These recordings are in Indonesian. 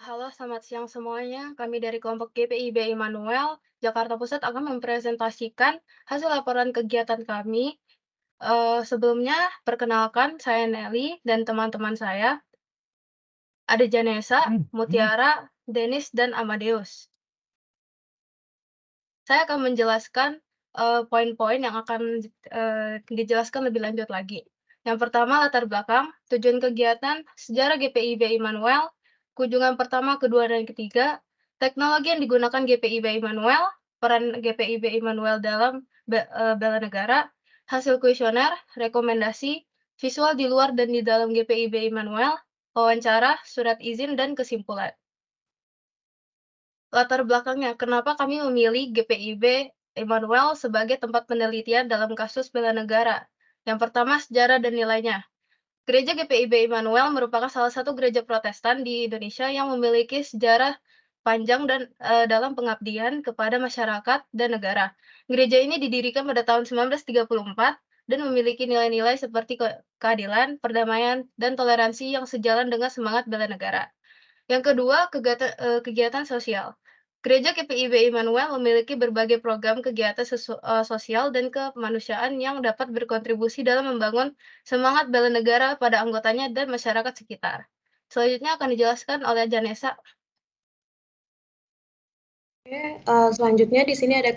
Halo, selamat siang semuanya. Kami dari kelompok GPIB Immanuel, Jakarta Pusat akan mempresentasikan hasil laporan kegiatan kami. Sebelumnya, perkenalkan, saya Nelly dan teman-teman saya, ada Janesa, Mutiara, Denis, dan Amadeus. Saya akan menjelaskan poin-poin yang akan dijelaskan lebih lanjut lagi. Yang pertama, latar belakang, tujuan kegiatan, sejarah GPIB Immanuel, kunjungan pertama, kedua, dan ketiga, teknologi yang digunakan GPIB Immanuel, peran GPIB Immanuel dalam bela negara, hasil kuesioner, rekomendasi, visual di luar dan di dalam GPIB Immanuel, wawancara, surat izin, dan kesimpulan. Latar belakangnya, kenapa kami memilih GPIB Immanuel sebagai tempat penelitian dalam kasus bela negara? Yang pertama, sejarah dan nilainya. Gereja GPIB Immanuel merupakan salah satu gereja Protestan di Indonesia yang memiliki sejarah panjang dan dalam pengabdian kepada masyarakat dan negara. Gereja ini didirikan pada tahun 1934 dan memiliki nilai-nilai seperti keadilan, perdamaian, dan toleransi yang sejalan dengan semangat bela negara. Yang kedua, kegiatan sosial. Gereja GPIB Immanuel memiliki berbagai program kegiatan sosial dan kemanusiaan yang dapat berkontribusi dalam membangun semangat bela negara pada anggotanya dan masyarakat sekitar. Selanjutnya akan dijelaskan oleh Janesa. Oke, selanjutnya di sini ada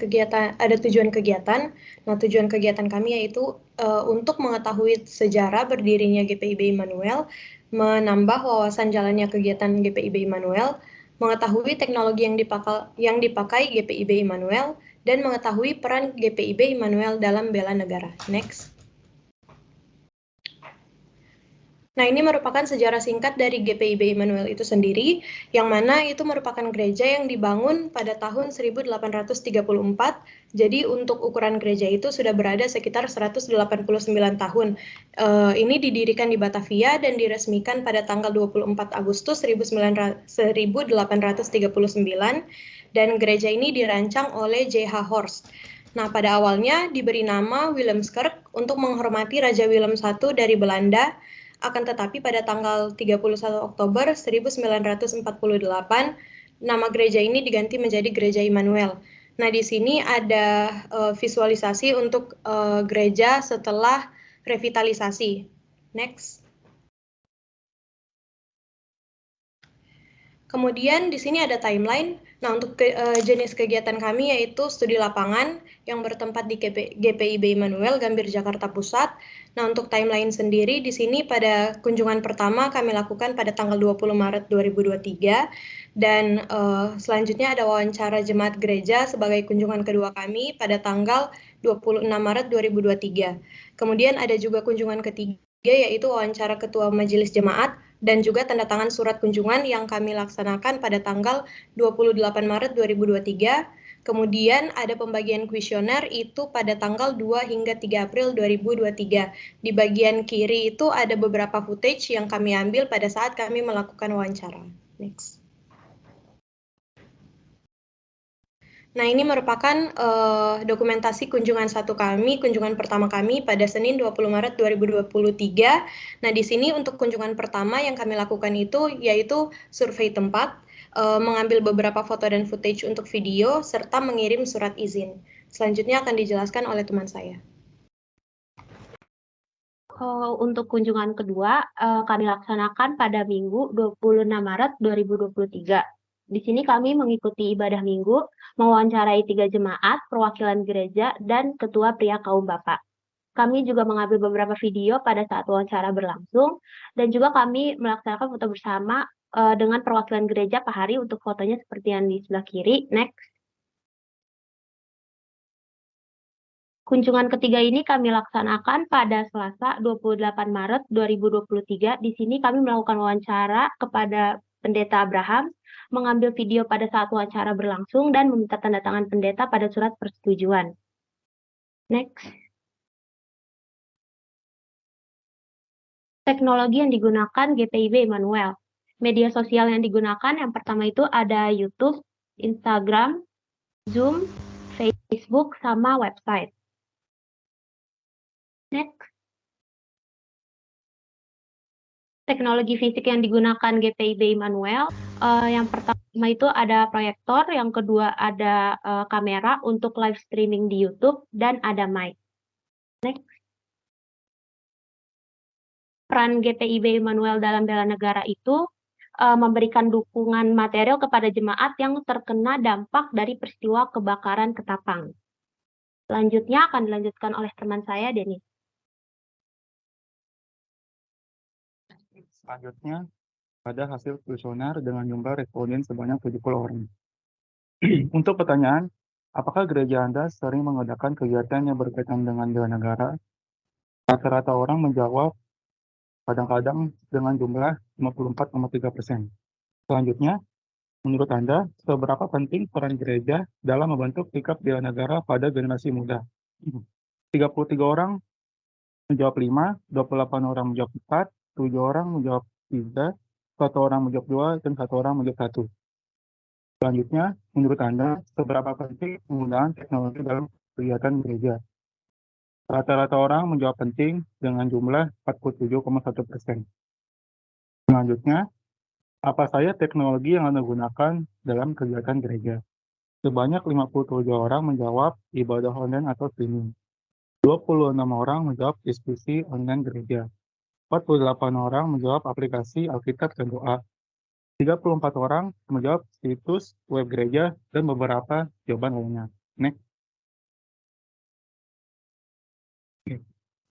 tujuan kegiatan. Nah, tujuan kegiatan kami yaitu untuk mengetahui sejarah berdirinya GPIB Immanuel, menambah wawasan jalannya kegiatan GPIB Immanuel, mengetahui teknologi yang dipakai GPIB Immanuel, dan mengetahui peran GPIB Immanuel dalam bela negara. Next. Nah, ini merupakan sejarah singkat dari GPIB Immanuel itu sendiri, yang mana itu merupakan gereja yang dibangun pada tahun 1834. Jadi, untuk ukuran gereja itu sudah berada sekitar 189 tahun. Ini didirikan di Batavia dan diresmikan pada tanggal 24 Agustus 1839, dan gereja ini dirancang oleh J.H. Horst. Nah, pada awalnya diberi nama Willemskerk untuk menghormati Raja Willem I dari Belanda. Akan tetapi pada tanggal 31 Oktober 1948, nama gereja ini diganti menjadi Gereja Immanuel. Nah, di sini ada visualisasi untuk gereja setelah revitalisasi. Next. Kemudian di sini ada timeline. Nah, untuk jenis kegiatan kami yaitu studi lapangan yang bertempat di GPIB Immanuel, Gambir, Jakarta Pusat. Nah, untuk timeline sendiri di sini pada kunjungan pertama kami lakukan pada tanggal 20 Maret 2023 dan selanjutnya ada wawancara jemaat gereja sebagai kunjungan kedua kami pada tanggal 26 Maret 2023. Kemudian ada juga kunjungan ketiga yaitu wawancara ketua majelis jemaat dan juga tanda tangan surat kunjungan yang kami laksanakan pada tanggal 28 Maret 2023. Kemudian ada pembagian kuesioner itu pada tanggal 2 hingga 3 April 2023. Di bagian kiri itu ada beberapa footage yang kami ambil pada saat kami melakukan wawancara. Next. Nah, ini merupakan dokumentasi kunjungan pertama kami pada Senin 20 Maret 2023. Nah, di sini untuk kunjungan pertama yang kami lakukan itu yaitu survei tempat, mengambil beberapa foto dan footage untuk video, serta mengirim surat izin. Selanjutnya akan dijelaskan oleh teman saya. Untuk kunjungan kedua, kami laksanakan pada Minggu 26 Maret 2023. Di sini kami mengikuti ibadah minggu, mewawancarai 3 jemaat, perwakilan gereja, dan ketua pria kaum bapak. Kami juga mengambil beberapa video pada saat wawancara berlangsung, dan juga kami melaksanakan foto bersama dengan perwakilan gereja Pak Hari untuk fotonya seperti yang di sebelah kiri. Next. Kunjungan ketiga ini kami laksanakan pada Selasa 28 Maret 2023. Di sini kami melakukan wawancara kepada Pendeta Abraham, mengambil video pada saat wawancara berlangsung, dan meminta tanda tangan pendeta pada surat persetujuan. Next. Teknologi yang digunakan GPIB Immanuel. Media sosial yang digunakan yang pertama itu ada YouTube, Instagram, Zoom, Facebook, sama website. Next. Teknologi fisik yang digunakan GPIB Immanuel, yang pertama itu ada proyektor, yang kedua ada kamera untuk live streaming di YouTube, dan ada mic. Next. Peran GPIB Immanuel dalam bela negara itu memberikan dukungan material kepada jemaat yang terkena dampak dari peristiwa kebakaran Ketapang. Selanjutnya akan dilanjutkan oleh teman saya, Denny. Selanjutnya, ada hasil kuesioner dengan jumlah responden sebanyak 70 orang. Untuk pertanyaan, apakah gereja Anda sering mengadakan kegiatan yang berkaitan dengan bela negara? Rata-rata orang menjawab kadang-kadang dengan jumlah 54,3%. Selanjutnya, menurut Anda, seberapa penting peran gereja dalam membentuk sikap bela negara pada generasi muda? 33 orang menjawab 5, 28 orang menjawab 4, 7 orang menjawab 3, 1 orang menjawab 2, dan 1 orang menjawab 1. Selanjutnya, menurut Anda, seberapa penting penggunaan teknologi dalam kegiatan gereja? Rata-rata orang menjawab penting dengan jumlah 47,1%. Selanjutnya, apa saja teknologi yang Anda gunakan dalam kegiatan gereja? Sebanyak 57 orang menjawab ibadah online atau streaming. 26 orang menjawab diskusi online gereja. 48 orang menjawab aplikasi Alkitab dan doa. 34 orang menjawab situs web gereja dan beberapa jawaban lainnya. Next.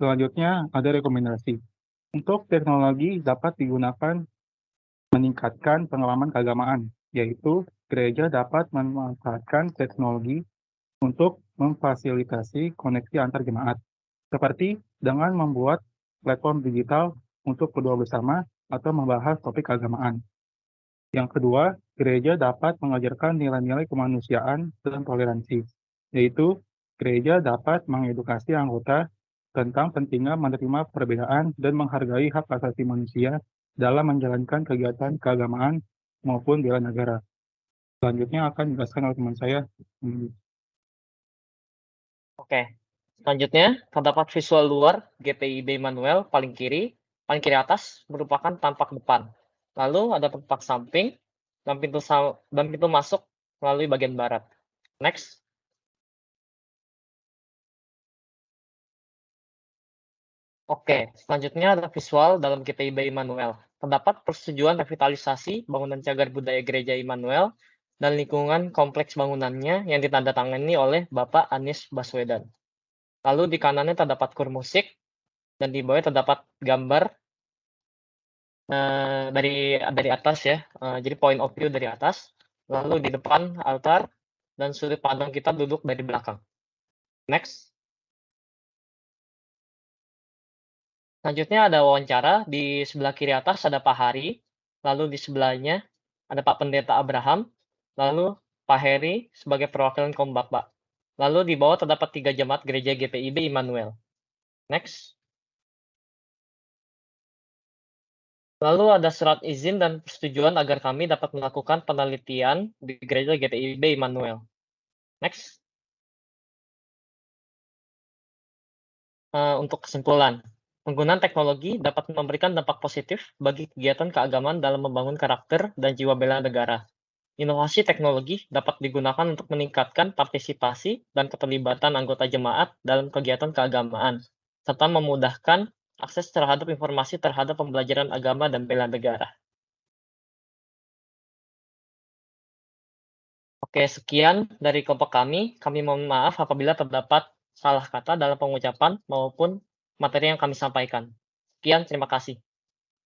Selanjutnya ada rekomendasi. Untuk teknologi dapat digunakan meningkatkan pengalaman keagamaan, yaitu gereja dapat memanfaatkan teknologi untuk memfasilitasi koneksi antar jemaat, seperti dengan membuat platform digital untuk kedua bersama atau membahas topik keagamaan. Yang kedua, gereja dapat mengajarkan nilai-nilai kemanusiaan dan toleransi, yaitu gereja dapat mengedukasi anggota tentang pentingnya menerima perbedaan dan menghargai hak asasi manusia dalam menjalankan kegiatan keagamaan maupun bela negara. Selanjutnya akan dijelaskan oleh teman saya. Oke, selanjutnya terdapat visual luar GPIB Immanuel paling kiri atas merupakan tampak depan. Lalu ada tampak samping dan pintu masuk melalui bagian barat. Next. Oke, selanjutnya ada visual dalam GPIB Immanuel. Terdapat persetujuan revitalisasi bangunan cagar budaya Gereja Immanuel dan lingkungan kompleks bangunannya yang ditandatangani oleh Bapak Anies Baswedan. Lalu di kanannya terdapat kur musik dan di bawahnya terdapat gambar dari atas ya. Jadi point of view dari atas. Lalu di depan altar dan sudut pandang kita duduk dari belakang. Next. Selanjutnya ada wawancara, di sebelah kiri atas ada Pak Hari, lalu di sebelahnya ada Pak Pendeta Abraham, lalu Pak Heri sebagai perwakilan kaum bapak. Lalu di bawah terdapat 3 jemaat gereja GPIB Immanuel. Next. Lalu ada surat izin dan persetujuan agar kami dapat melakukan penelitian di gereja GPIB Immanuel. Next. Untuk kesimpulan. Penggunaan teknologi dapat memberikan dampak positif bagi kegiatan keagamaan dalam membangun karakter dan jiwa bela negara. Inovasi teknologi dapat digunakan untuk meningkatkan partisipasi dan keterlibatan anggota jemaat dalam kegiatan keagamaan, serta memudahkan akses terhadap informasi terhadap pembelajaran agama dan bela negara. Oke, sekian dari kelompok kami. Kami mohon maaf apabila terdapat salah kata dalam pengucapan maupun materi yang kami sampaikan. Sekian, terima kasih.